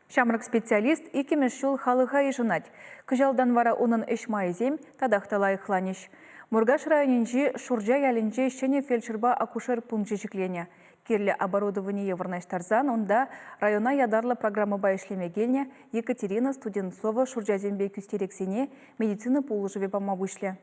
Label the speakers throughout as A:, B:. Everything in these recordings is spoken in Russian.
A: Шамрак специалист икемешшул халыға ежынать. Кыжалдан вара onun эшмайзем тадақталай хланиш. Мургаш районинжи шуржа ялинжи шене фельдшерба акушер пункт жиклене. Кирлі оборудование еврнаштарзан, онда района ядарлы программаба ишлемегельне Екатерина Студенцова шуржазембей күстерексене медицина полужыве помабышле.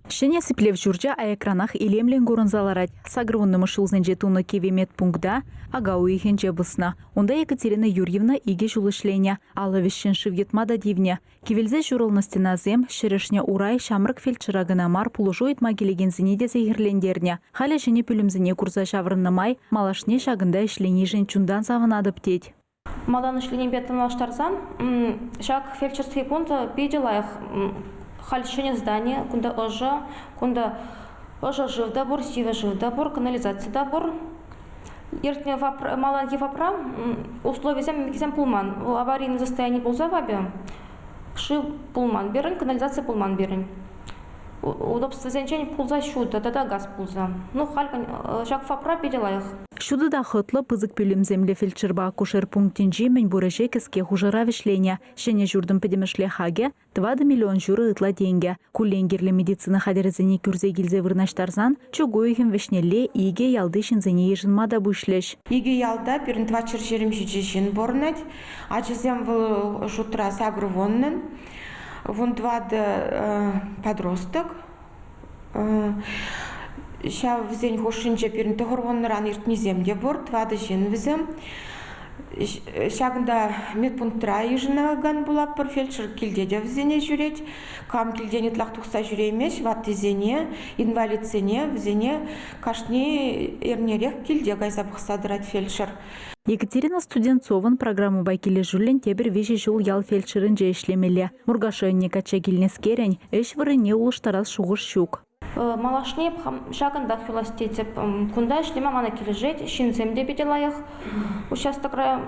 B: Шене сиплев журжа аякранах илемлен горынзаларать. Сагрывыннымы шылзенже туны кевемет пункта агау ихенже бысна. Онда Екатерина Юрьевна иге жулышлене. Алы вешшен шывьетмада дивне. Кевелзе журылнастена зем, шерешне урай шамрык фельдшерагына мар пулужует магелеген де зехерлендерне. Халя жене пүлімзіне курза шаврыннымай, малашне шагында ишлени жен чундан савынады птеть.
C: Малдан ишлени бетін малаштарзан, шаг фельдшерский пункт педелаях. Хальщине здания, кунда жив добор, сива жив добор, канализация добор. Ертне маланки вапра, условия зем пулман. Аварийное состояние был завабе. Шив пулман берен, канализация пулман берен. Удобство зенчания пулза щута, тогда газ пулза. Ну, халька, шаг вапра перелаях.
B: Шуды да хытлы пызык пүлім земле фельдшерба акушер пунктинжи мен бурыже кіске хужыра вишлене. Шене жүрдім педемішле хаге 20 миллион жүрі ытла денге. Кулленгерлі медицина хадерізіне күрзе гилзе вырнаштарзан, чугуйхем вишнелле иге ялды шинзене ежінмада бұшлеш.
D: Иге ялда перін твачыр жерім жежін борнать, ачызем выл жутра сагрывоннын, вон подросток. Ща взень хошинче перін тұғырғонныран ертнеземде бор, твады жен візім. Шагында медпунктыра ежінаган булап бір фельдшер келдеде взене жүрет. Кам келдене тлақ тұқса жүреймеш, ватты зене, инвалидсене, взене кашне ернерек келде гайза бұқсадырат фельдшер.
B: Екатерина Студенцовын программы байкеле жүрлен тебір вежі жол ял фельдшерін же ішлемеле. Мургашы önне кача келнескерен, эш вырыне улыштарас шуғыш щук.
C: Малашне шагында хиластетеп, кунда ишлема мана кележет, шинземде беделаях. Участок район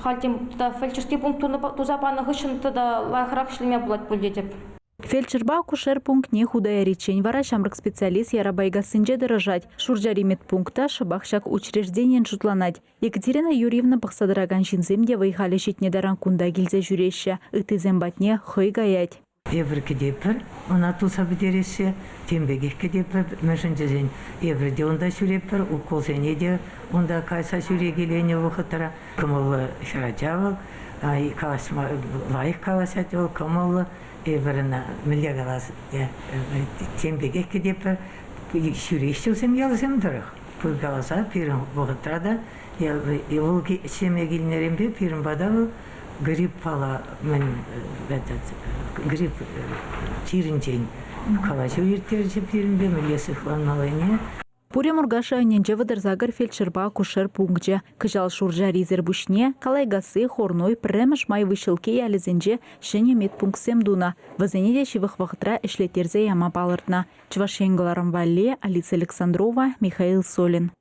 C: халтим фельдшерский пункт тузапаны хышын туда лайхрак ишлеме булат пульдетеп.
B: Фельдшерба акушер пункт не худая речень вара шамрык специалист ярабайга сынже дырыжать. Шуржари медпункта шыбахшак учреждениен шутланать. Екатерина Юрьевна бақсадыраган шинземде вайхали шетне даран кунда гилзе жүреше. Ытызем батне хой гаять.
E: Евр кедепір, она туса бідересе, тембегек кедепір, мәшінчізен еврде онда сүрепір, укол сенеде онда кайса сүрегелене вұқытыра. Кымылы шыратявыл, лайық каласат ол, кымылы евріна мүлде каласы. Тембегек кедепір, сүрештілсем ялысем дұрық. Бұл каласа пирін вұқытырада, ол семегелінерен бе пирін бадавыл, грипп пала мен грипп тиринчен калачу ертерче пиринбе милеси хланмалыне.
B: Пуре мургаша önненже вадырзагар фельдшерба акушер пунктже. Кыжал шуржа ризер бушне, калайгасы хорной премеш май вышылке ялізенже шене медпункт семдуна. Вазенеде шивых вахтра эшлетерзе яма балыртна. Чвашенгаларам Валле, Алиса Александрова, Михаил Солин.